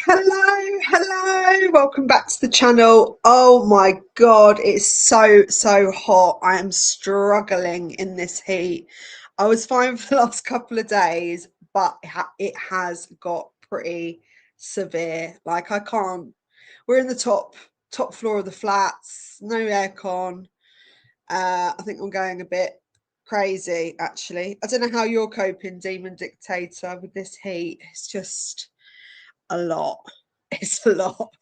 Hello, welcome back to the channel. Oh my God, it's so hot. I am struggling in this heat. I was fine for the last couple of days, but it has got pretty severe. Like I can't, we're in the top floor of the flats, no aircon. I think I'm going a bit crazy actually. I don't know how you're coping, Demon Dictator, with this heat. It's just a lot. It's a lot.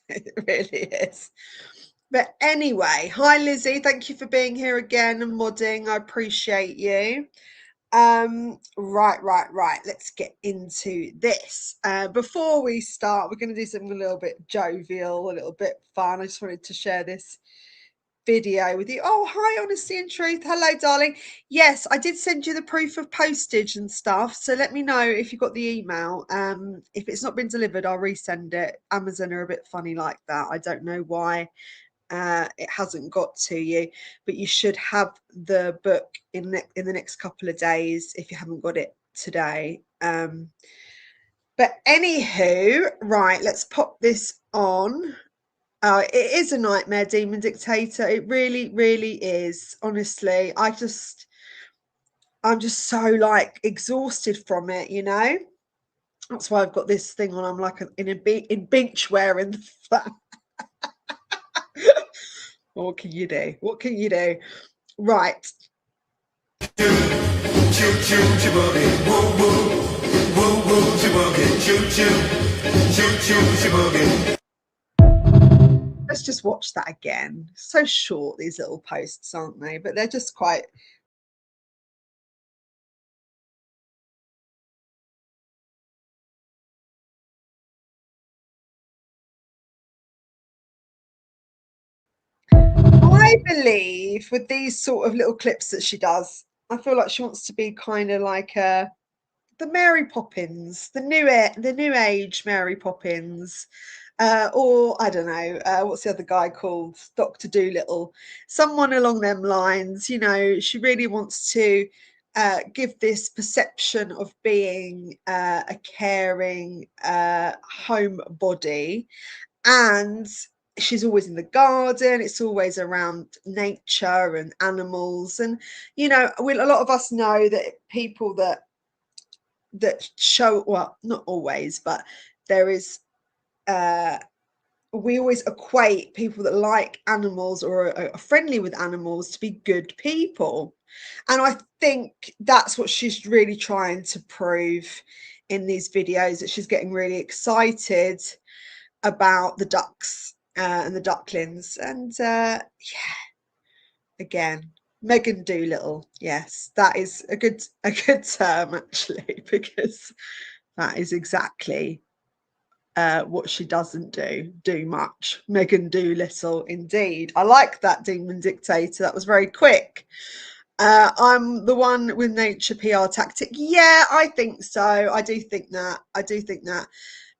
It really is. But anyway, hi Lizzie. Thank you for being here again and modding. I appreciate you. Right. Let's get into this. Before we start, we're going to do something a little bit jovial, a little bit fun. I just wanted to share this video with you. Oh, hi, Honesty and Truth. Hello, darling. Yes, I did send you the proof of postage and stuff. So let me know if you got the email. If it's not been delivered, I'll resend it. Amazon are a bit funny like that. I don't know why it hasn't got to you, but you should have the book in the next couple of days if you haven't got it today. But anywho, right, let's pop this on. It is a nightmare, Demon Dictator. It really is. Honestly, I'm just so like exhausted from it, you know. That's why I've got this thing on. I'm like in beach wear in the flat. What can you do? What can you do? Right. Let's just watch that again. So short, these little posts, aren't they? But they're just quite. I believe with these sort of little clips that she does, I feel like she wants to be kind of like the Mary Poppins, the new age Mary Poppins, or I don't know, what's the other guy called? Doctor Dolittle, someone along them lines. You know, she really wants to give this perception of being a caring homebody, and she's always in the garden. It's always around nature and animals, and you know, a lot of us know that people that show, well, not always, but there is uh we always equate people that like animals or are friendly with animals to be good people, and I think that's what she's really trying to prove in these videos, that she's getting really excited about the ducks and the ducklings, and yeah, again, Megan Doolittle. Yes, that is a good term actually, because that is exactly what she doesn't do much. Megan Doolittle, indeed. I like that, Demon Dictator. That was very quick. I'm the one with nature PR tactic. Yeah, I think so. I do think that. I do think that.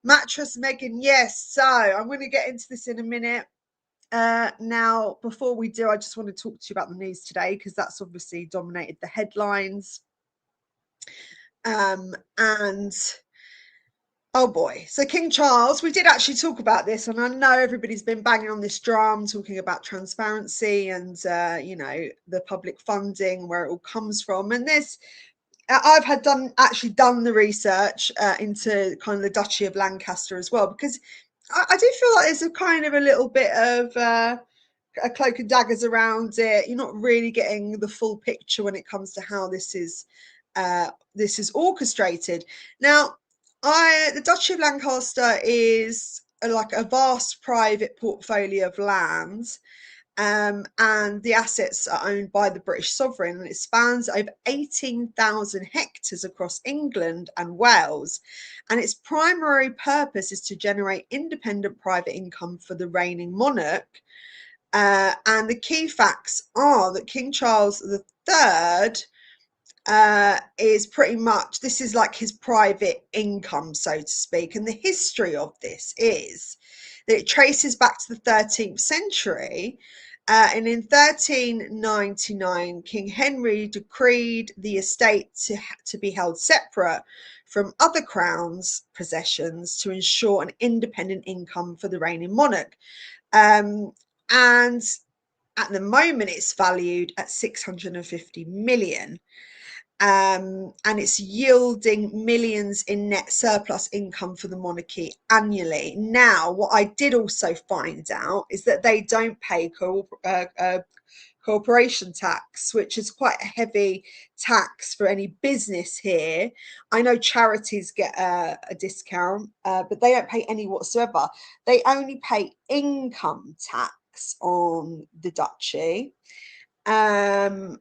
Mattress Meghan, yes. So I'm going to get into this in a minute. Now, before we do, I just want to talk to you about the news today, because that's obviously dominated the headlines. And oh boy, so King Charles, we did actually talk about this, and I know everybody's been banging on this drum, talking about transparency and you know, the public funding, where it all comes from. And this, I've actually done the research into kind of the Duchy of Lancaster as well, because I do feel like there's a kind of a little bit of a cloak and daggers around it. You're not really getting the full picture when it comes to how this is orchestrated. Now, the Duchy of Lancaster is like a vast private portfolio of land, and the assets are owned by the British sovereign, and it spans over 18,000 hectares across England and Wales. And its primary purpose is to generate independent private income for the reigning monarch. And the key facts are that King Charles III is pretty much, this is like his private income, so to speak. And the history of this is that it traces back to the 13th century. And in 1399, King Henry decreed the estate to be held separate from other crowns' possessions to ensure an independent income for the reigning monarch. And at the moment, it's valued at 650 million. And it's yielding millions in net surplus income for the monarchy annually. Now, what I did also find out is that they don't pay corporation tax, which is quite a heavy tax for any business here. I know charities get a discount, but they don't pay any whatsoever. They only pay income tax on the duchy, and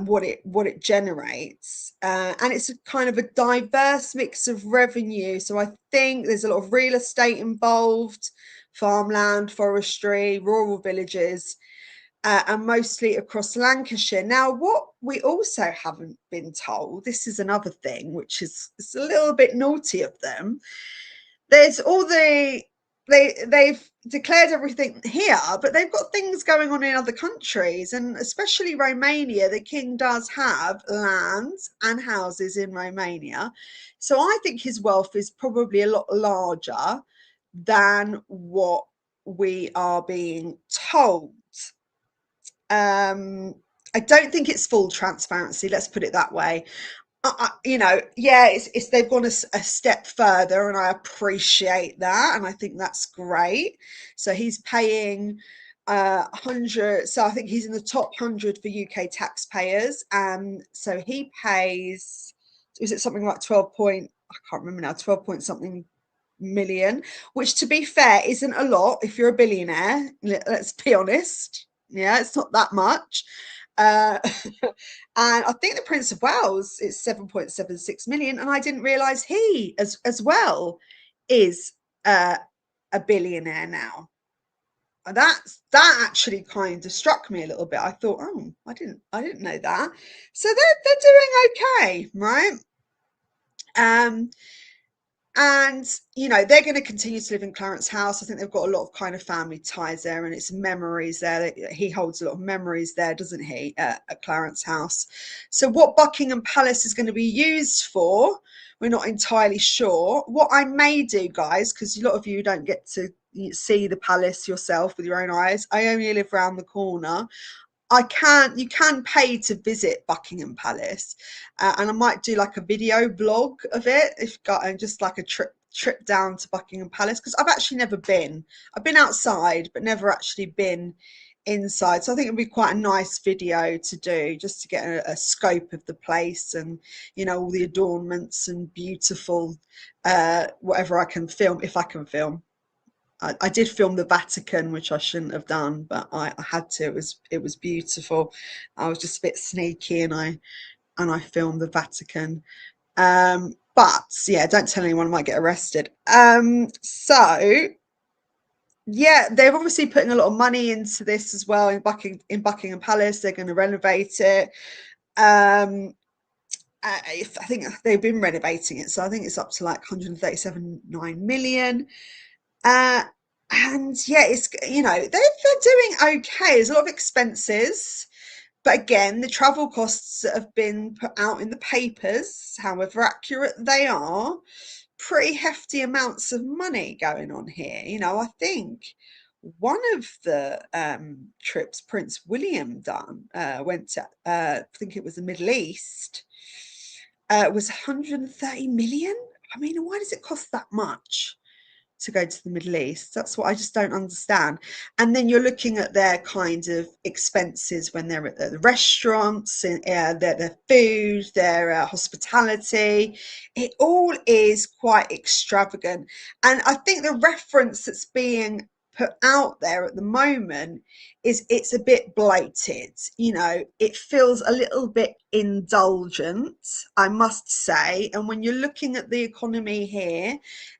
what it generates, and it's a kind of a diverse mix of revenue. So I think there's a lot of real estate involved, farmland, forestry, rural villages, and mostly across Lancashire. Now, what we also haven't been told, this is another thing which is, it's a little bit naughty of them. There's all they've declared everything here, but they've got things going on in other countries, and especially Romania. The king does have land and houses in Romania, so I think his wealth is probably a lot larger than what we are being told. I don't think it's full transparency, let's put it that way. Yeah, it's they've gone a step further, and I appreciate that, and I think that's great. So he's paying 100. So I think he's in the top 100 for UK taxpayers. So he pays, is it something like 12 point? I can't remember now. 12 point something million, which, to be fair, isn't a lot if you're a billionaire. Let's be honest. Yeah, it's not that much. Uh, and I think the Prince of Wales is 7.76 million, and I didn't realise he, as well, is a billionaire now. And that actually kind of struck me a little bit. I thought, oh, I didn't know that. So they're doing okay, right? And they're going to continue to live in Clarence House. I think they've got a lot of kind of family ties there, and it's memories there. He holds a lot of memories there, doesn't he, at Clarence House? So what Buckingham Palace is going to be used for, we're not entirely sure. What I may do, guys, because a lot of you don't get to see the palace yourself with your own eyes, I only live around the corner. You can pay to visit Buckingham Palace, and I might do like a video blog of it, if got, and just like a trip down to Buckingham Palace, because I've actually never been. I've been outside, but never actually been inside. So I think it'd be quite a nice video to do, just to get a scope of the place, and all the adornments and beautiful whatever I can film, if I can film. I did film the Vatican, which I shouldn't have done, but I had to. It was beautiful. I was just a bit sneaky, and I filmed the Vatican. But yeah, don't tell anyone, I might get arrested. So yeah, they're obviously putting a lot of money into this as well in Buckingham Palace. They're going to renovate it. I think they've been renovating it, so I think it's up to like 137.9 million. And yeah, it's they're doing okay. There's a lot of expenses, but again, the travel costs that have been put out in the papers, however accurate they are, pretty hefty amounts of money going on here. I think one of the trips Prince William went to, I think it was the Middle East, was 130 million. I mean, why does it cost that much to go to the Middle East? That's what I just don't understand. And then you're looking at their kind of expenses when they're at the restaurants, and their food, their hospitality. It all is quite extravagant. And I think the reference that's being put out there at the moment is it's a bit bloated. It feels a little bit indulgent, I must say. And when you're looking at the economy here,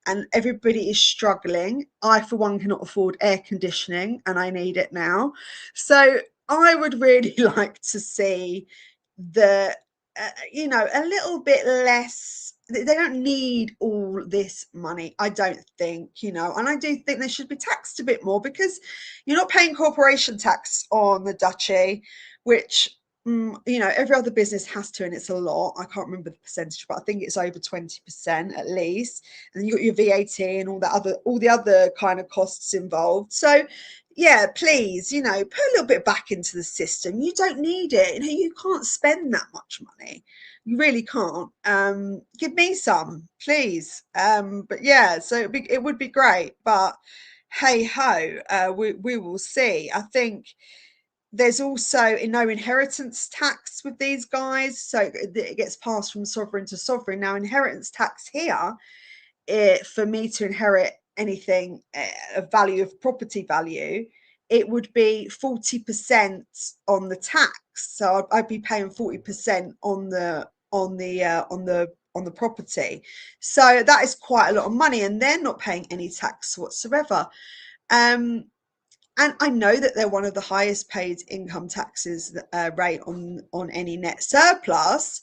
and everybody is struggling, I for one cannot afford air conditioning, and I need it now. So I would really like to see a little bit less. They don't need all this money, I don't think, and I do think they should be taxed a bit more, because you're not paying corporation tax on the duchy, which you know, every other business has to, and it's a lot. I can't remember the percentage, but I think it's over 20% at least. And then you got your VAT and all the other kind of costs involved. So yeah, please, you know, put a little bit back into the system. You don't need it. You know, you can't spend that much money. You really can't. Give me some, please. But yeah, so it would be great. But hey ho, we will see. I think there's also no inheritance tax with these guys, so it gets passed from sovereign to sovereign. Now, inheritance tax here, for me to inherit anything of value, of property value, it would be 40% on the tax. So I'd be paying 40% on the property. So that is quite a lot of money, and they're not paying any tax whatsoever. Um, and I know that they're one of the highest paid income taxes rate on any net surplus,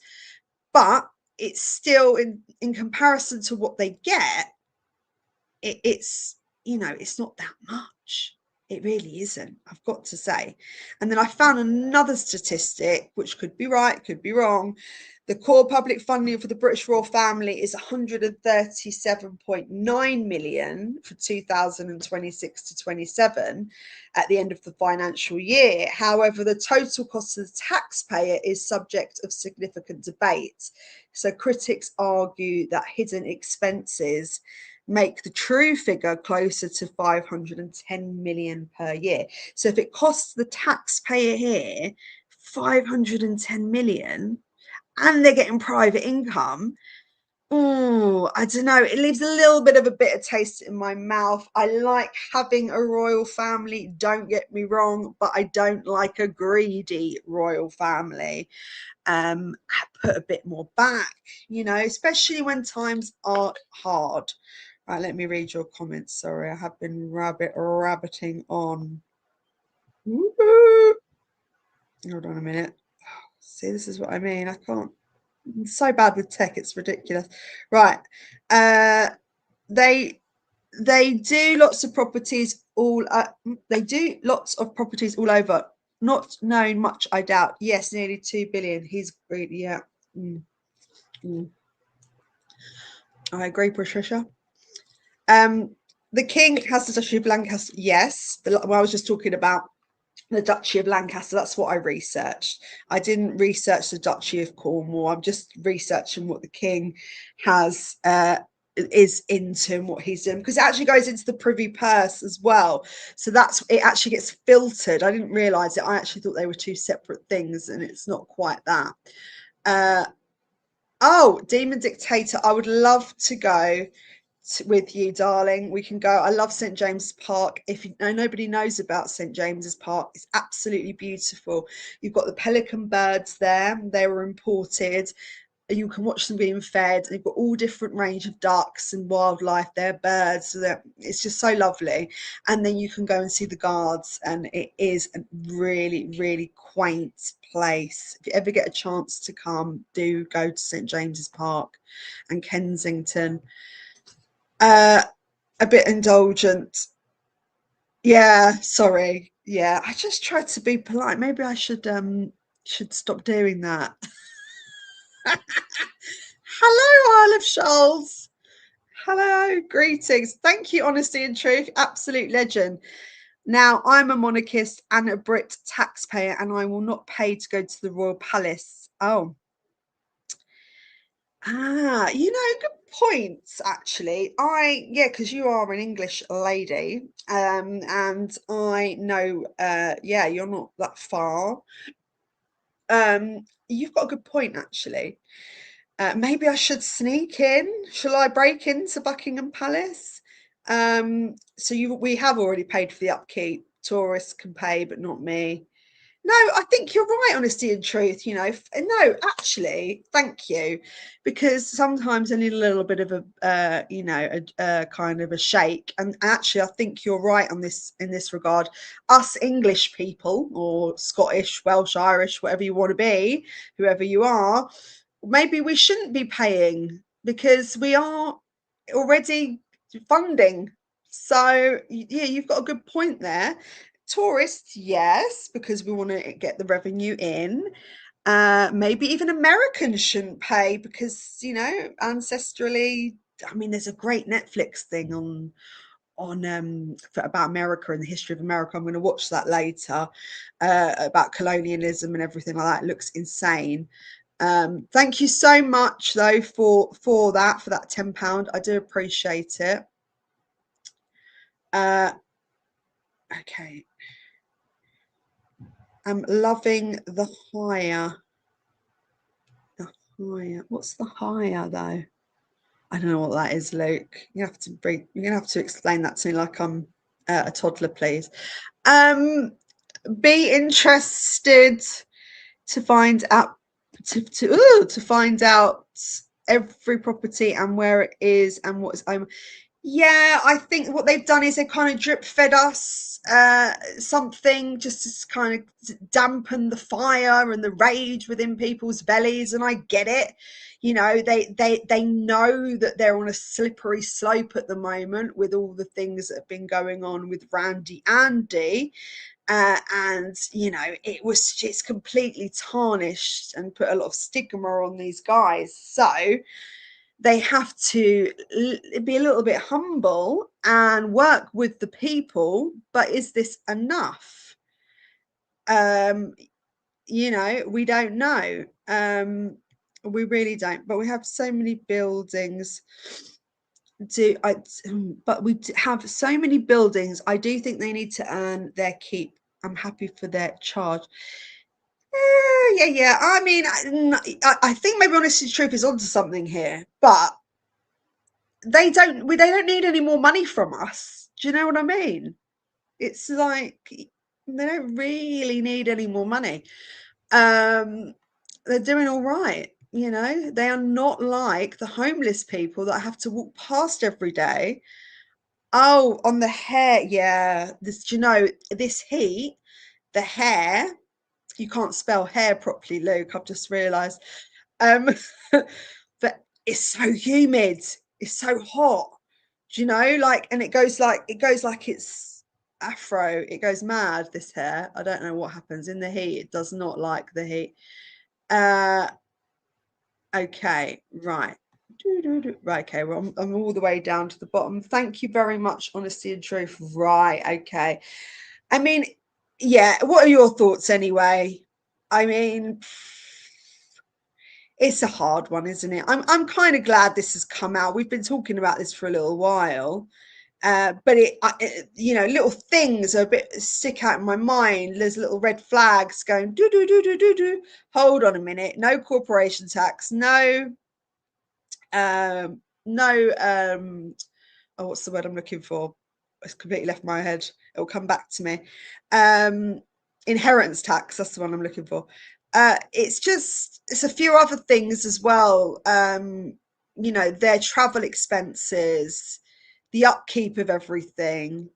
but it's still in comparison to what they get, it's, you know, it's not that much. It really isn't, I've got to say. And then I found another statistic, which could be right, could be wrong. The core public funding for the British royal family is 137.9 million for 2026 to 27 at the end of the financial year. However, the total cost to the taxpayer is subject of significant debate. So critics argue that hidden expenses make the true figure closer to 510 million per year. So if it costs the taxpayer here 510 million and they're getting private income, oh, I don't know. It leaves a little bit of a bitter taste in my mouth. I like having a royal family, don't get me wrong, but I don't like a greedy royal family. Put a bit more back, you know, especially when times are hard. Right, let me read your comments. Sorry, I have been rabbiting on. Woo-hoo. Hold on a minute. See, this is what I mean. I can't. I'm so bad with tech, it's ridiculous. Right. They they do lots of properties all. They do lots of properties all over. Not known much, I doubt. Yes, nearly 2 billion. He's great. Yeah. Mm, mm. I agree, Patricia. The king has the Duchy of Lancaster. Yes, well, I was just talking about the Duchy of Lancaster. That's what I researched. I didn't research the Duchy of Cornwall. I'm just researching what the king has is into and what he's doing, because it actually goes into the privy purse as well. So that's, it actually gets filtered. I didn't realize it. I actually thought they were two separate things, and it's not quite that. Oh, Demon Dictator, I would love to go with you, darling. We can go. I love St James's Park. If you know, nobody knows about St James's Park, it's absolutely beautiful. You've got the pelican birds there. They were imported. You can watch them being fed. They've got all different range of ducks and wildlife. They're birds. So it's just so lovely. And then you can go and see the guards, and it is a really, really quaint place. If you ever get a chance to come, do go to St James's Park and Kensington. A bit indulgent. Yeah, sorry. Yeah, I just tried to be polite. Maybe I should stop doing that. Hello, Isle of Shoals. Hello, greetings. Thank you, Honesty and Truth. Absolute legend. Now, I'm a monarchist and a Brit taxpayer, and I will not pay to go to the Royal Palace. Oh, you know, good points actually. Yeah, because you are an English lady, and I know, yeah, you're not that far. You've got a good point actually. Maybe I should sneak in. Shall I break into Buckingham Palace? So we have already paid for the upkeep. Tourists can pay, but not me. No, I think you're right, honesty and truth. You know, no, actually, thank you, because sometimes I need a little bit of a, you know, a kind of a shake. And actually, I think you're right on this in this regard. Us English people, or Scottish, Welsh, Irish, whatever you want to be, whoever you are, maybe we shouldn't be paying because we are already funding. So yeah, you've got a good point there. Tourists, yes, because we want to get the revenue in. Maybe even Americans shouldn't pay because, you know, ancestrally, I mean, there's a great Netflix thing about America and the history of America. I'm going to watch that later, about colonialism and everything like that. It looks insane. Thank you so much though for that £10. I do appreciate it. Okay. I'm loving the hire. The hire. What's the hire though? I don't know what that is, Luke. You're gonna have to explain that to me like I'm a toddler, please. Be interested to find out to find out every property and where it is and what is owned. Yeah, I think what they've done is they kind of drip fed us something just to kind of dampen the fire and the rage within people's bellies, and I get it. You know, they know that they're on a slippery slope at the moment with all the things that have been going on with Randy Andy. And you know, it's completely tarnished and put a lot of stigma on these guys. So they have to be a little bit humble and work with the people. But is this enough? You know, we don't know. We really don't. But we have so many buildings. But we have so many buildings. I do think they need to earn their keep. I'm happy for their charge. Yeah. I mean, I think maybe Honesty Truth is onto something here, but they don't need any more money from us. Do you know what I mean? It's like they don't really need any more money. They're doing all right. You know, they are not like the homeless people that have to walk past every day. Oh, on the hair, yeah. Do you know, this heat, the hair, you can't spell hair properly, Luke. I've just realised. Um, but it's so humid. It's so hot. Do you know? Like, and it goes like it's afro. It goes mad. This hair. I don't know what happens in the heat. It does not like the heat. Okay, right. Right, okay, well, I'm all the way down to the bottom. Thank you very much, Honesty and Truth. Right, okay. I mean, yeah, what are your thoughts anyway? I mean, it's a hard one, isn't it? I'm kind of glad this has come out. We've been talking about this for a little while. But you know, little things are a bit stick out in my mind. There's little red flags going do do do do do do. Hold on a minute. No corporation tax. No. No. Oh, what's the word I'm looking for? It's completely left my head. It'll come back to me. Inheritance tax. That's the one I'm looking for. It's a few other things as well. You know, their travel expenses, the upkeep of everything.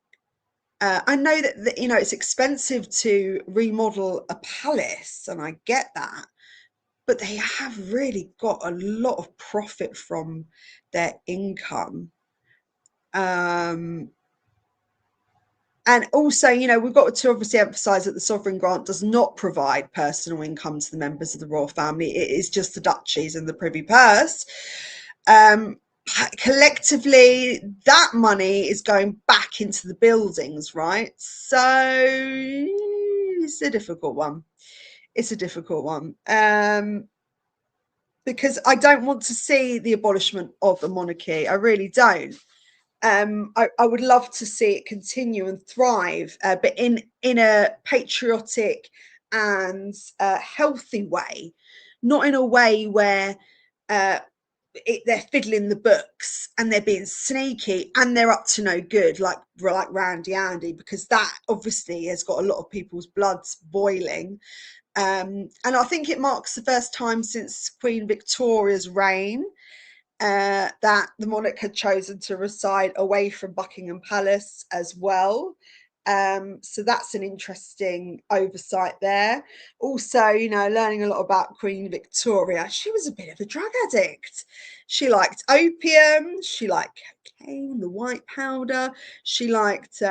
I know that you know it's expensive to remodel a palace, and I get that, but they have really got a lot of profit from their income. And also, you know, we've got to obviously emphasise that the sovereign grant does not provide personal income to the members of the royal family. It is just the duchies and the privy purse. Collectively, that money is going back into the buildings, right? So it's a difficult one. It's a difficult one. Because I don't want to see the abolishment of the monarchy. I really don't. I would love to see it continue and thrive, but in a patriotic and healthy way, not in a way where they're fiddling the books and they're being sneaky and they're up to no good, like Randy Andy, because that obviously has got a lot of people's bloods boiling. And I think it marks the first time since Queen Victoria's reign that the monarch had chosen to reside away from Buckingham Palace as well. So that's an interesting oversight there. Also, you know, learning a lot about Queen Victoria. She was a bit of a drug addict. She liked opium. She liked cocaine, the white powder. She liked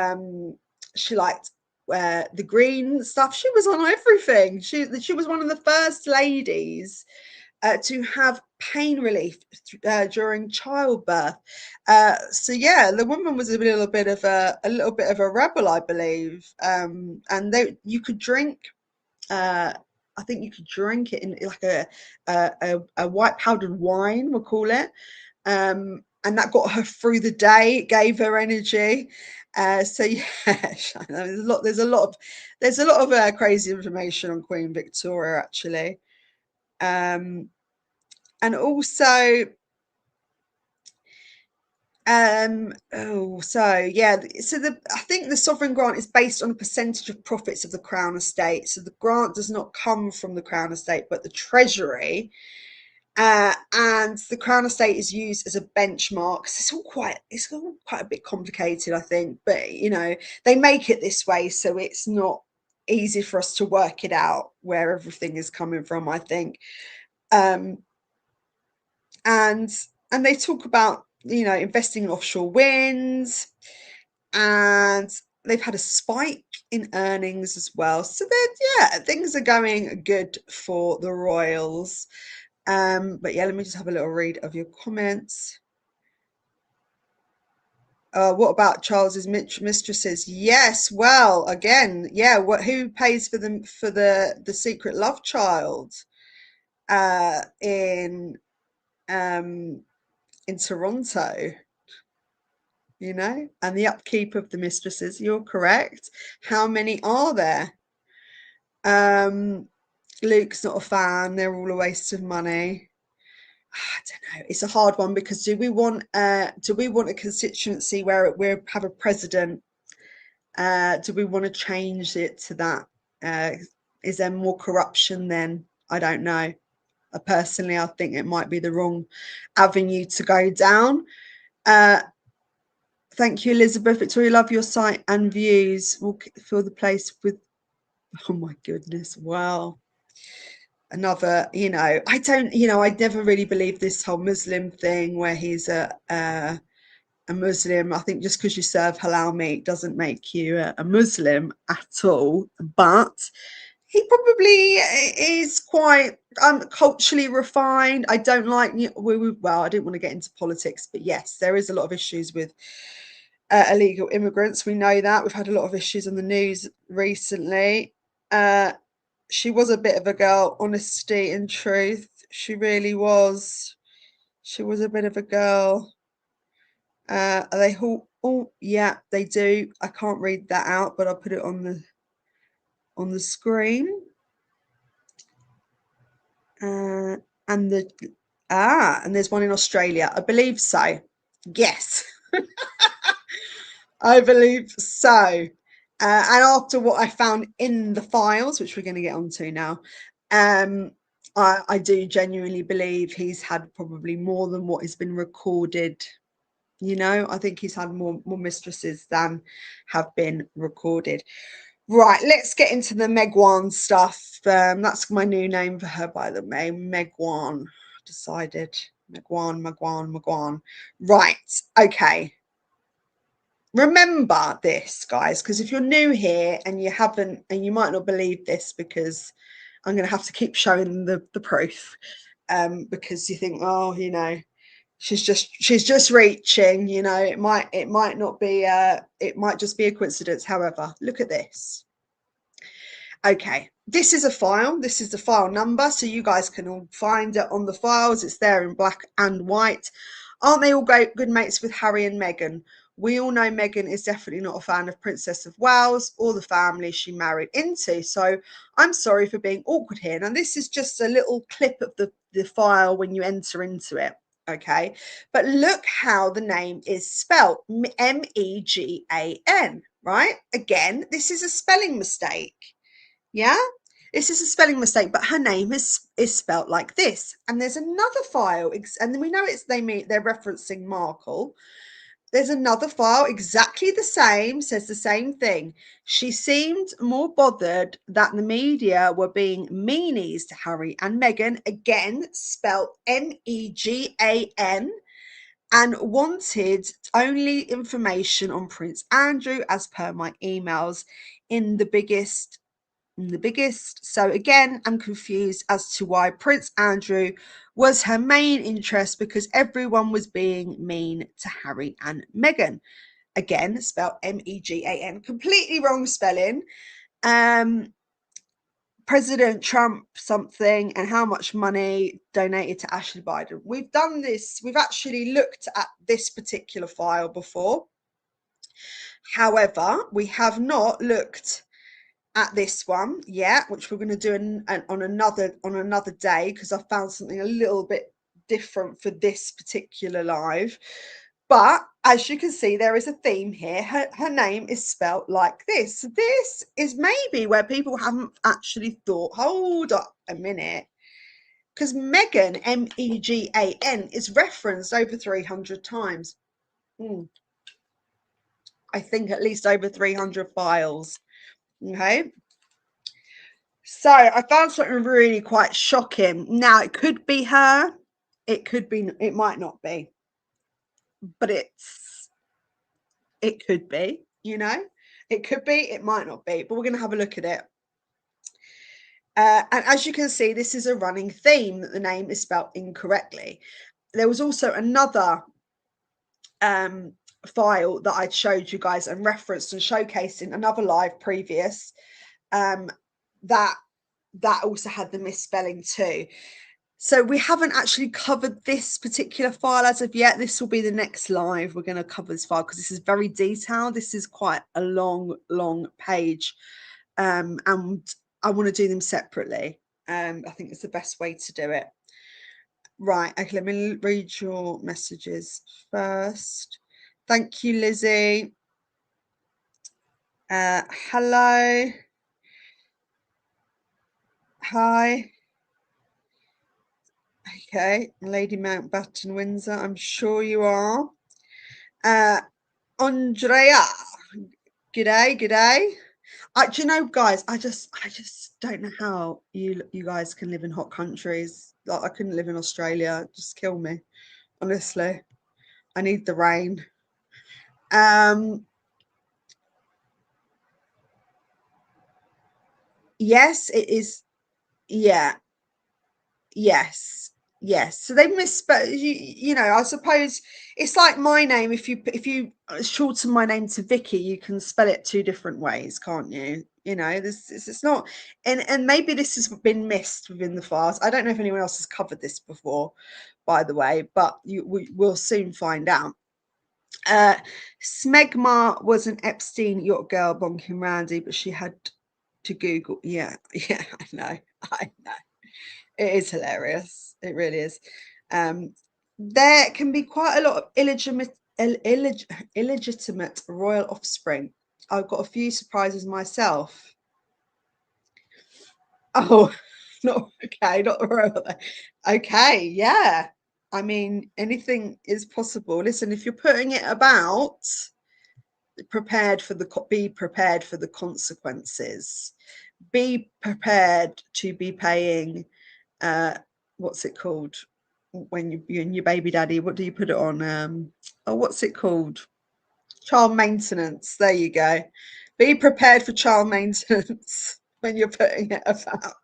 the green stuff. She was on everything. She was one of the first ladies to have pain relief during childbirth. So yeah, the woman was a little bit of a rebel, I believe. And you could drink. I think you could drink it in like a white powdered wine, we'll call it. And that got her through the day. It gave her energy. So yeah, there's a lot of crazy information on Queen Victoria actually. Um, and also, so yeah, so I think the sovereign grant is based on a percentage of profits of the Crown Estate. So the grant does not come from the Crown Estate, but the Treasury. And the Crown Estate is used as a benchmark. It's all quite a bit complicated, I think. But they make it this way, so it's not easy for us to work it out where everything is coming from, I think. Um, and and they talk about investing in offshore winds, and they've had a spike in earnings as well. So that yeah, things are going good for the royals. But yeah, let me just have a little read of your comments. What about Charles's mistresses? Yes, well, again, yeah. Who pays for the secret love child in Toronto? And the upkeep of the mistresses. You're correct. How many are there? Luke's not a fan. They're all a waste of money. I don't know. It's a hard one because do we want a constituency where we have a president? Do we want to change it to that? Is there more corruption then? I don't know. Personally, I think it might be the wrong avenue to go down. Thank you, Elizabeth. Victoria, love your site and views. We'll fill the place with. Oh my goodness! Wow. Another, I don't, I never really believed this whole Muslim thing where he's a Muslim. I think just because you serve halal meat doesn't make you a Muslim at all. But he probably is quite culturally refined. I don't like, well, I didn't want to get into politics, but yes, there is a lot of issues with illegal immigrants. We know that. We've had a lot of issues on the news recently. She was a bit of a girl, honesty and truth. She really was. She was a bit of a girl. Are they all? Oh, yeah, they do. I can't read that out, but I'll put it on the screen. And there's one in Australia. I believe so. Yes. I believe so. And after what I found in the files, which we're going to get onto now, I do genuinely believe he's had probably more than what has been recorded. I think he's had more mistresses than have been recorded. Right, let's get into the Meghan stuff. That's my new name for her, by the way. Meghan. Decided. Meghan. Right, okay. Remember this, guys, because if you're new here and you haven't, and you might not believe this because I'm going to have to keep showing the proof, because you think, oh, she's just reaching, it might not be, it might just be a coincidence. However, look at this. Okay, this is a file. This is the file number, so you guys can all find it on the files. It's there in black and white. Aren't they all good mates with Harry and Meghan? We all know Meghan is definitely not a fan of Princess of Wales or the family she married into. So I'm sorry for being awkward here. Now, this is just a little clip of the file when you enter into it. Okay, but look how the name is spelled. Meghan, right? Again, this is a spelling mistake. Yeah, this is a spelling mistake, but her name is spelt like this. And there's another file, and we know they're referencing Markle. There's another file exactly the same, says the same thing. She seemed more bothered that the media were being meanies to Harry and Meghan, again spelt Meghan. and wanted only information on Prince Andrew as per my emails in the biggest. So again, I'm confused as to why Prince Andrew was her main interest, because everyone was being mean to Harry and Meghan. Again, spelled Megan, completely wrong spelling. President Trump something, and how much money donated to Ashley Biden. We've done this. We've actually looked at this particular file before. However, we have not looked at this one yet, which we're going to do on another day, because I found something a little bit different for this particular live. But as you can see, there is a theme here. Her name is spelt like this. This is maybe where people haven't actually thought, hold up a minute, because Meghan, Megan, is referenced over 300 times. I think at least over 300 files. Okay. So I found something really quite shocking. Now, it could be her. It could be, it might not be. But it could be, you know. It could be, it might not be. But we're going to have a look at it. And as you can see, this is a running theme that the name is spelled incorrectly. There was also another file that I'd showed you guys and referenced and showcased in another live previous, that also had the misspelling too. So we haven't actually covered this particular file as of yet. This will be the next live. We're going to cover this file because this is very detailed. This is quite a long page, and I want to do them separately. I think it's the best way to do it. Right, okay, let me read your messages first. Thank you, Lizzie. Hello. Hi. Okay, Lady Mountbatten Windsor, I'm sure you are. Andrea, g'day. Do you know, guys, I just don't know how you guys can live in hot countries. Like, I couldn't live in Australia. Just kill me, honestly. I need the rain. Yes, it is. Yeah. Yes. So they misspelled. You know, I suppose it's like my name. If you shorten my name to Vicky, you can spell it two different ways, can't you? You know, this it's not, and maybe this has been missed within the files. I don't know if anyone else has covered this before, by the way, but we'll soon find out. Smegma was an Epstein yacht girl bonking Randy, but she had to Google. Yeah, I know. It is hilarious. It really is. There can be quite a lot of illegitimate royal offspring. I've got a few surprises myself. Oh, not okay, not royal. Okay, yeah. I mean, anything is possible. Listen, if you're putting it about, be prepared for the consequences. Be prepared to be paying what's it called when you and your baby daddy, what do you put it on? Oh, what's it called? Child maintenance. There you go. Be prepared for child maintenance when you're putting it about.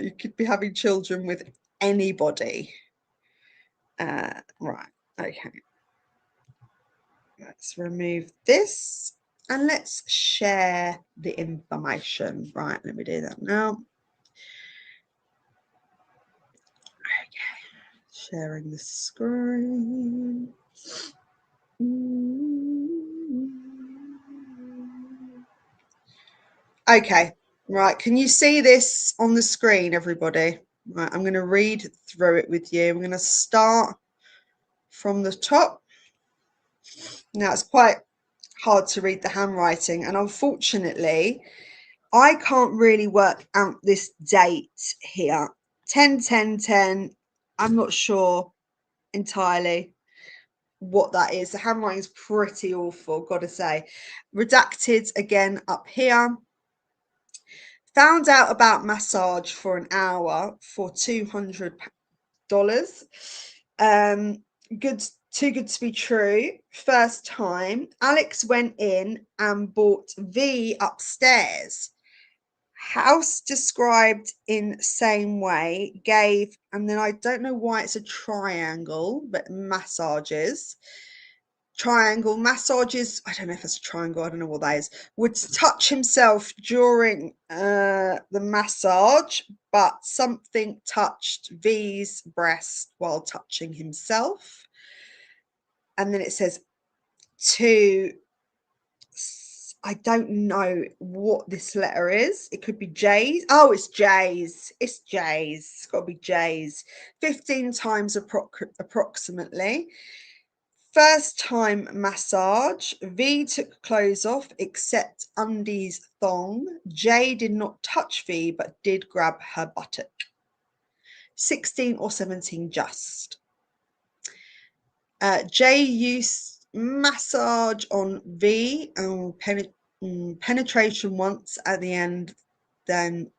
You could be having children with anybody. Right, okay. Let's remove this and let's share the information. Right, let me do that now. Sharing the screen. Okay, right. Can you see this on the screen, everybody? Right, I'm going to read through it with you. I'm going to start from the top. Now, it's quite hard to read the handwriting, and unfortunately, I can't really work out this date here. 10/10/10. I'm not sure entirely what that is. The handwriting is pretty awful, gotta say. Redacted again up here. Found out about massage for an hour for $200. Good Too good to be true. First time, Alex went in and brought V upstairs. House described in same way, gave, and then I don't know why it's a triangle, but massages. Triangle massages, I don't know if it's a triangle, I don't know what that is, would touch himself during the massage, but something touched V's breast while touching himself. And then it says to, I don't know what this letter is. It could be J's. Oh, it's J's. It's J's. It's got to be J's. 15 times approximately. First time massage. V took clothes off except undies thong. J did not touch V but did grab her buttock. 16 or 17 just. J used massage on V and penetration once at the end. Then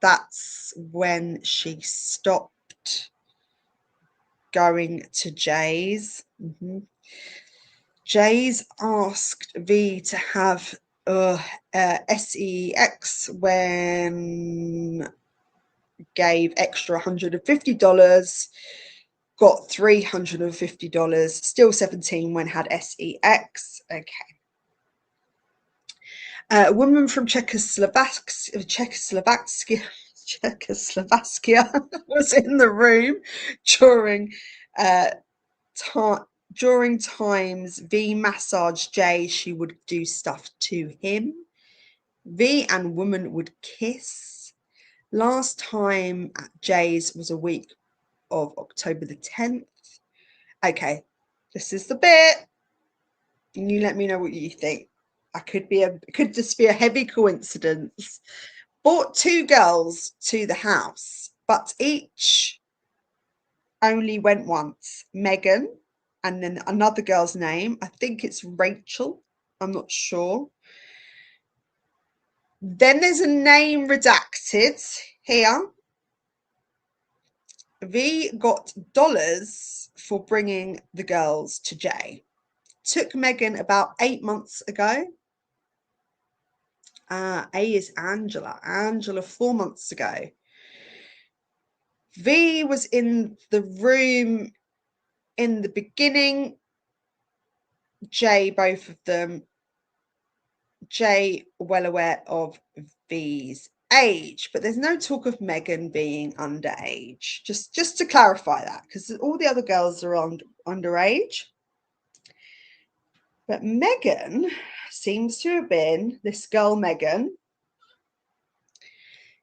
that's when she stopped going to J's. J's asked V to have sex when gave extra $150, got $350, still 17 when had sex. Okay. A woman from Czechoslovakia was in the room during times V massaged Jay. She would do stuff to him. V and woman would kiss. Last time at Jay's was a week of October the 10th. Okay, this is the bit. And you let me know what you think. It could just be a heavy coincidence. Brought 2 girls to the house, but each only went once. Meghan, and then another girl's name. I think it's Rachel. I'm not sure. Then there's a name redacted here. V got dollars for bringing the girls to Jay. Took Meghan about 8 months ago. A is Angela. Angela 4 months ago. V was in the room in the beginning. J, both of them. J, well aware of V's age, but there's no talk of Meghan being underage. Just to clarify that, because all the other girls are underage. But Meghan seems to have been, this girl Meghan,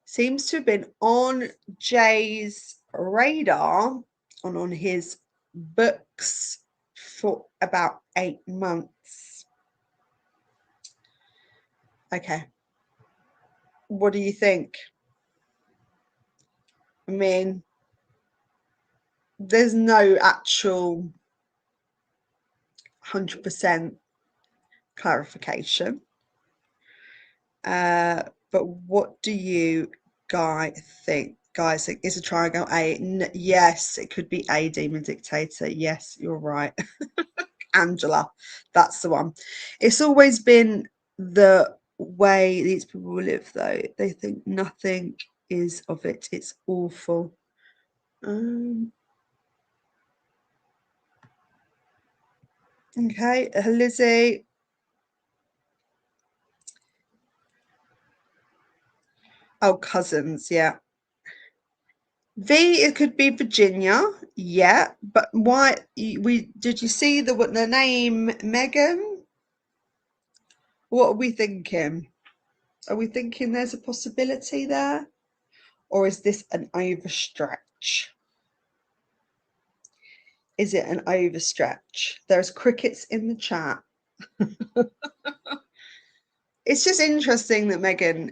seems to have been on Jay's radar and on his books for about 8 months. Okay. What do you think? I mean, there's no actual 100% clarification. But what do you guys think? Is a triangle A? Yes, it could be A, demon dictator. Yes, you're right. Angela, that's the one. It's always been the way these people live, though. They think nothing is of it. It's awful. Okay, Lizzie. Oh, cousins, yeah. V, it could be Virginia, yeah, but why? Did you see the name Meghan? What are we thinking? Are we thinking there's a possibility there, or is this an overstretch? Is it an overstretch? There's crickets in the chat. It's just interesting that Meghan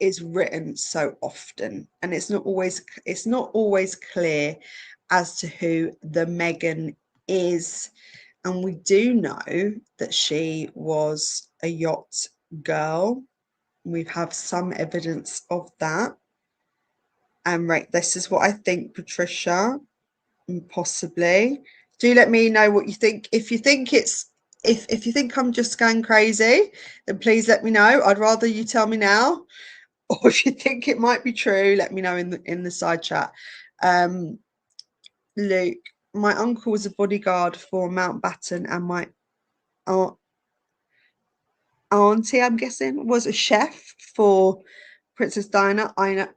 is written so often, and it's not always clear as to who the Meghan is. And we do know that she was a yacht girl. We have some evidence of that. And right, this is what I think, Patricia, possibly Do let me know what you think. If you think it's if you think I'm just going crazy, then please let me know. I'd rather you tell me now. Or if you think it might be true, let me know in the side chat. Um, Luke, my uncle was a bodyguard for Mountbatten, and my aunt, auntie, I'm guessing, was a chef for Princess Diana. I know.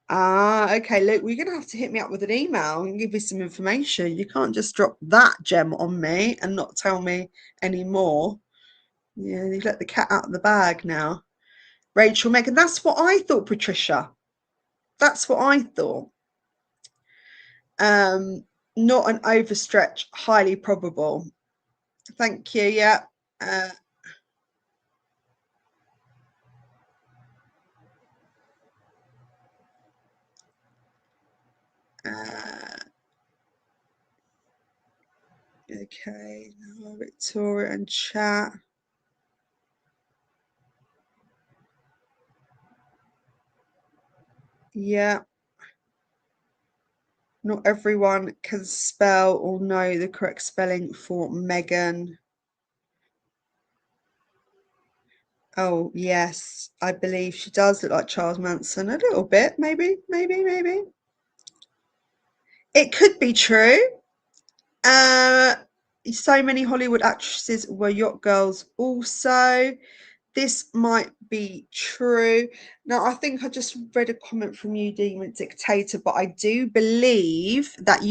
Ah, okay. Luke, we're gonna have to hit me up with an email and give me some information. You can't just drop that gem on me and not tell me any more. Yeah, you've let the cat out of the bag now. Rachel, Megan, that's what I thought, Patricia. That's what I thought. Um, Not an overstretch, highly probable. Thank you. Yeah. Uh, uh, okay. Victoria and chat. Yeah. Not everyone can spell or know the correct spelling for Meghan. Oh, yes. I believe she does look like Charles Manson a little bit. Maybe, maybe, maybe. It could be true. Uh, so many Hollywood actresses were yacht girls also. This might be true. Now, I think I just read a comment from you, Demon Dictator, but I do believe that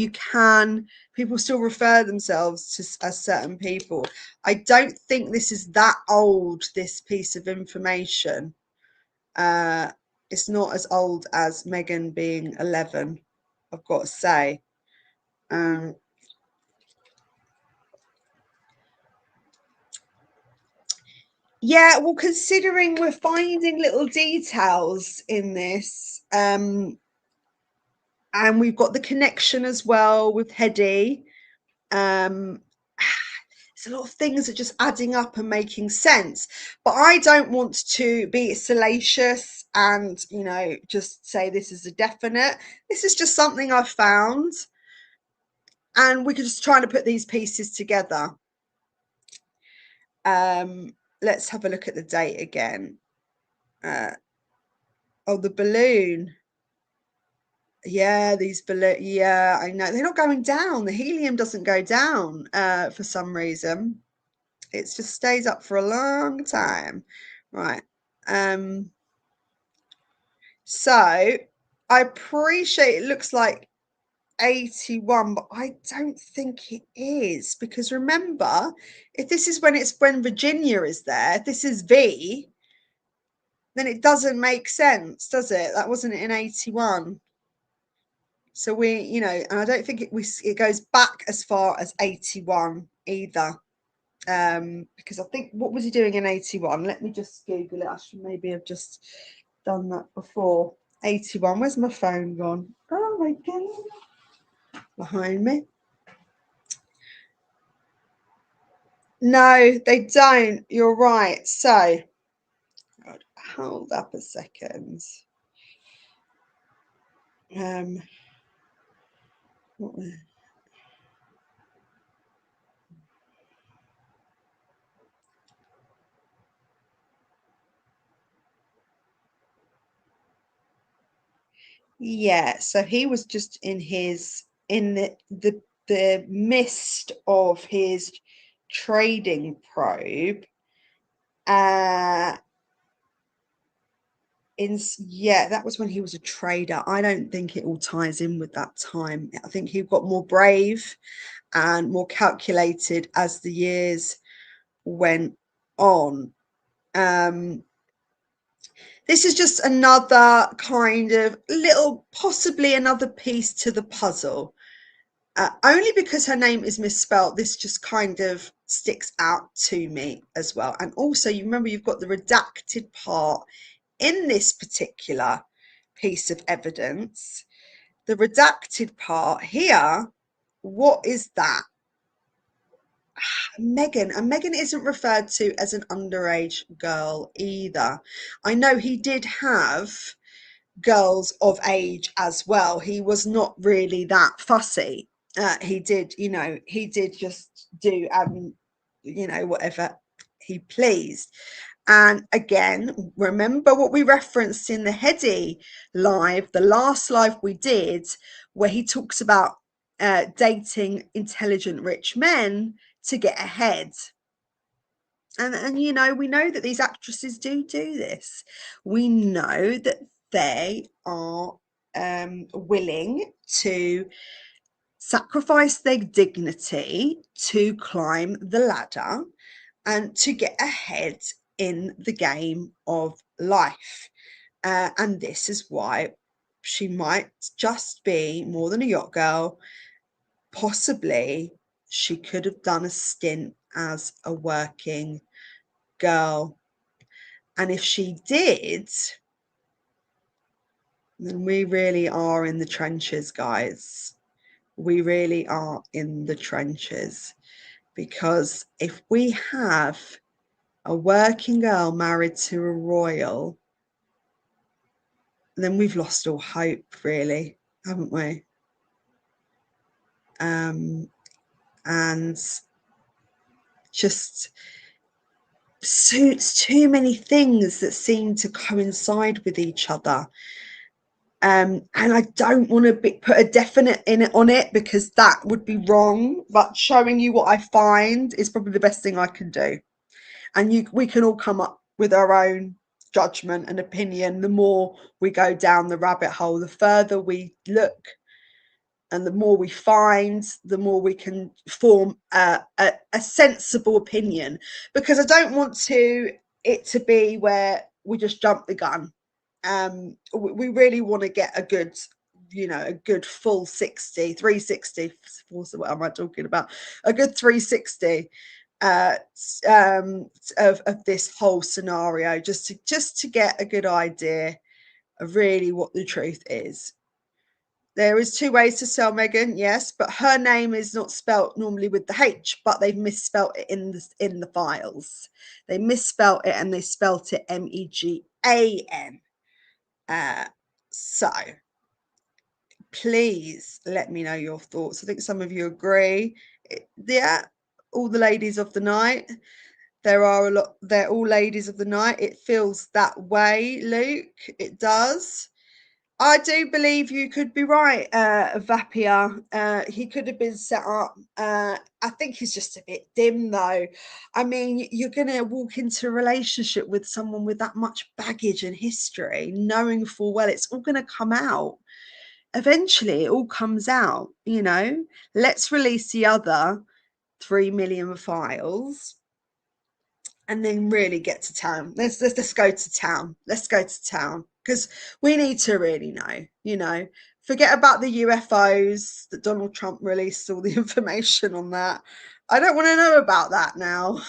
people still refer themselves to as certain people. I don't think this is that old, this piece of information. Uh, it's not as old as Meghan being 11, I've got to say. Um, Yeah, well, considering we're finding little details in this, and we've got the connection as well with Hedy, um, there's a lot of things that are just adding up and making sense. But I don't want to be salacious and, just say this is a definite. This is just something I've found, and we're just trying to put these pieces together. Let's have a look at the date again. Uh, oh, the balloon. Yeah, these balloon. Yeah, I know. They're not going down. The helium doesn't go down for some reason. It just stays up for a long time. Right. Um, so I appreciate it looks like 81, but I don't think it is, because remember, if this is when Virginia is there, if this is V, then it doesn't make sense, does it? That wasn't in 81. So and I don't think it goes back as far as 81 either. Because I think, what was he doing in 81? Let me just Google it. I should maybe have just done that before. 81. Where's my phone gone? Oh my god. Behind me. No, they don't. You're right. So, hold up a second. Um, what was Yeah, so he was just in the midst of his trading probe. Uh yeah, that was when he was a trader. I don't think it all ties in with that time. I think he got more brave and more calculated as the years went on. Um this is just another kind of possibly another piece to the puzzle. Only because her name is misspelt, this just kind of sticks out to me as well. And also, you remember, you've got the redacted part in this particular piece of evidence. The redacted part here, what is that? Meghan. And Meghan isn't referred to as an underage girl either. I know he did have girls of age as well. He was not really that fussy. He did, he did just do, whatever he pleased. And again, remember what we referenced in the Heady live, the last live we did, where he talks about dating intelligent, rich men to get ahead. And we know that these actresses do this. We know that they are willing to sacrifice their dignity to climb the ladder and to get ahead in the game of life. And this is why she might just be more than a yacht girl. Possibly she could have done a stint as a working girl. And if she did, then we really are in the trenches, guys. We really are in the trenches. Because if we have a working girl married to a royal, then we've lost all hope, really, haven't we? And just suits too many things that seem to coincide with each other. And I don't want to put a definite in it on it, because that would be wrong. But showing you what I find is probably the best thing I can do. And we can all come up with our own judgment and opinion. The more we go down the rabbit hole, the further we look, and the more we find, the more we can form a sensible opinion. Because I don't want it to be where we just jump the gun. We really want to get a good full 360. What am I talking about? A good 360 of this whole scenario, just to get a good idea of really what the truth is. There is two ways to spell Meghan, yes, but her name is not spelt normally with the H, but they've misspelt it in the files. They misspelt it and they spelt it Meghan. So please let me know your thoughts. I think some of you agree. Yeah, all the ladies of the night. They're all ladies of the night. It feels that way, Luke. It does. I do believe you could be right, Vapia. He could have been set up. I think he's just a bit dim, though. I mean, you're going to walk into a relationship with someone with that much baggage and history, knowing full well it's all going to come out. Eventually, it all comes out, Let's release the other 3 million files and then really get to town. Let's go to town. Let's go to town, because we need to really know. Forget about the UFOs that Donald Trump released all the information on that. I don't want to know about that now.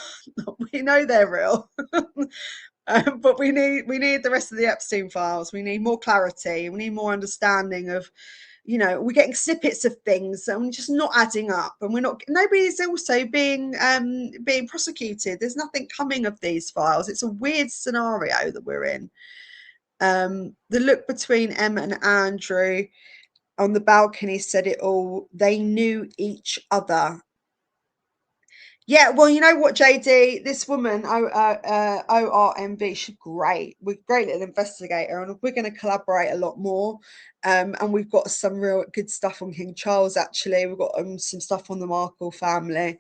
We know they're real. But we need the rest of the Epstein files. We need more clarity. We need more understanding of, we're getting snippets of things and we're just not adding up, and nobody's also being prosecuted. There's nothing coming of these files. It's a weird scenario that we're in. The look between Emma and Andrew on the balcony said it all. They knew each other. Yeah, well, you know what, JD, this woman, ORMV, she's great. We're a great little investigator, and we're going to collaborate a lot more. And we've got some real good stuff on King Charles, actually. We've got some stuff on the Markle family.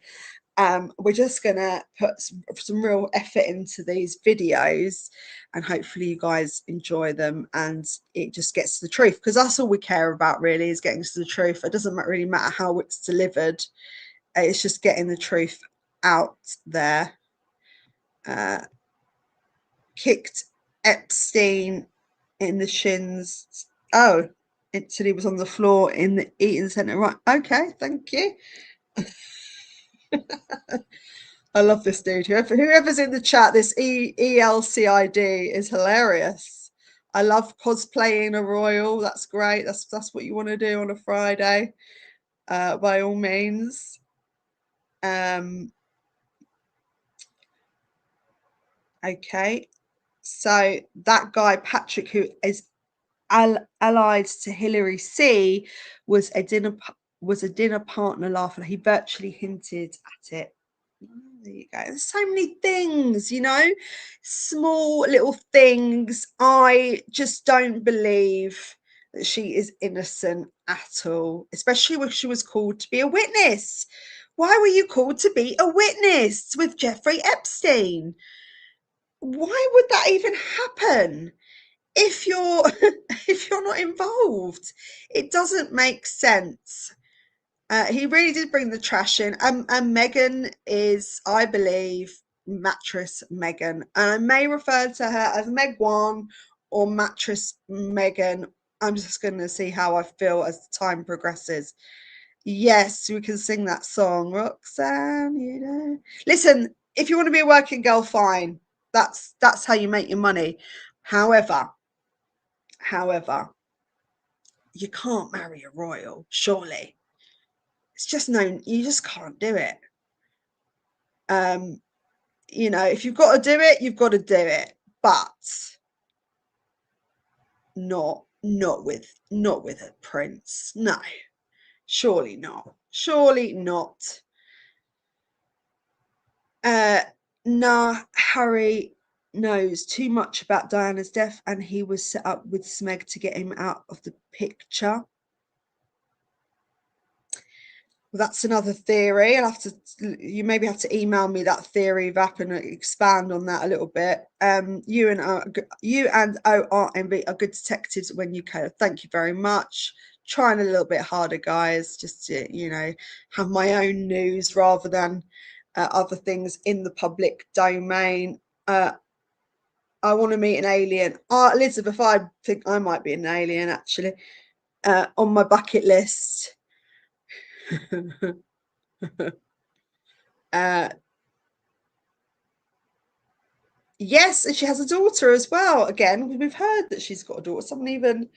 We're just going to put some real effort into these videos, and hopefully you guys enjoy them and it just gets to the truth, because that's all we care about, really, is getting to the truth. It doesn't really matter how it's delivered. It's just getting the truth out there. Kicked Epstein in the shins. Oh, until he was on the floor in the eating centre. Right. Okay. Thank you. I love this dude. Whoever's in the chat, this ELCID is hilarious. I love cosplaying a royal. That's great. That's what you want to do on a Friday. By all means. Okay, so that guy Patrick, who is allied to Hillary C, was a dinner was a dinner partner laughing. He virtually hinted at it. Oh, there you go. There's so many things, you know, small little things. I just don't believe that she is innocent at all, especially when she was called to be a witness. Why were you called to be a witness with Jeffrey Epstein? Why would that even happen if you're if you're not involved? It doesn't make sense. He really did bring the trash in. And Meghan is, I believe, Mattress Meghan. And I may refer to her as Meg One or Mattress Meghan. I'm just going to see how I feel as time progresses. Yes, we can sing that song, Roxanne. You know, listen. If you want to be a working girl, fine. That's how you make your money. However, you can't marry a royal, surely. It's just no, you just can't do it. You know, if you've got to do it, you've got to do it, but not with a prince. No, surely not. Surely not. Nah, Harry knows too much about Diana's death, and he was set up with Smeg to get him out of the picture. Well, that's another theory. You maybe have to email me that theory, Vap, and expand on that a little bit. You and ORMB are good detectives when you can. Thank you very much. Trying a little bit harder, guys, just to, you know, have my own news rather than other things in the public domain. I want to meet an alien. Elizabeth, I think I might be an alien, actually, on my bucket list. Yes, and she has a daughter as well. Again, we've heard that she's got a daughter. Someone even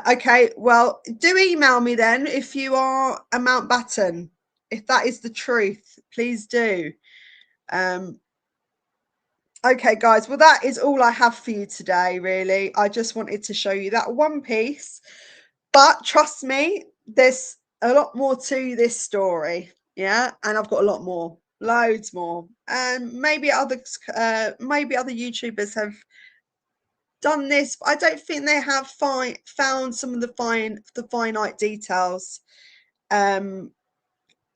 okay, well, do email me then if you are a Mountbatten. If that is the truth, please do. Okay, guys, well, that is all I have for you today, really. I just wanted to show you that one piece. But trust me, there's a lot more to this story. Yeah, and I've got a lot more, loads more. And maybe other YouTubers have done this, but I don't think they have found some of the finite details.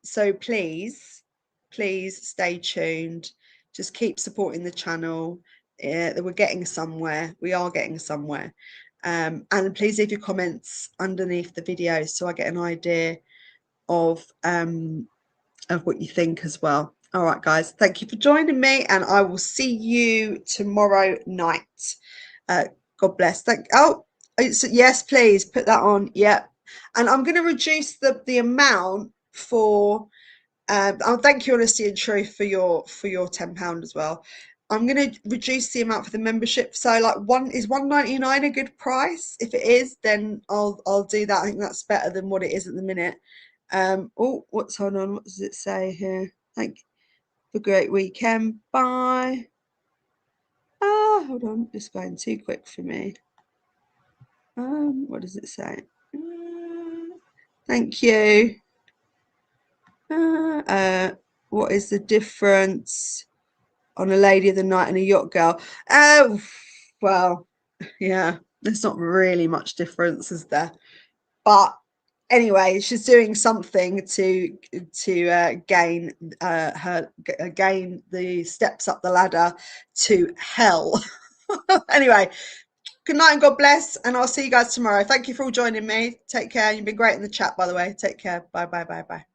So please stay tuned. Just keep supporting the channel. We're getting somewhere. We are getting somewhere. And please leave your comments underneath the video so I get an idea of what you think as well. All right, guys, thank you for joining me, and I will see you tomorrow night. God bless. Yes, please put that on. Yeah, and I'm going to reduce the amount for. I'll thank you, Honesty and Truth, for your £10 as well. I'm going to reduce the amount for the membership. So like £1.99 a good price? If it is, then I'll do that. I think that's better than what it is at the minute. Oh, hold on, what does it say here? Thank you. Have a great weekend. Bye. Hold on, it's going too quick for me. What does it say? Thank you. What is the difference on a lady of the night and a yacht girl? Well, yeah, there's not really much difference, is there? But anyway, she's doing something to gain the steps up the ladder to hell. Anyway, good night and God bless, and I'll see you guys tomorrow. Thank you for all joining me. Take care. You've been great in the chat, by the way. Take care. Bye.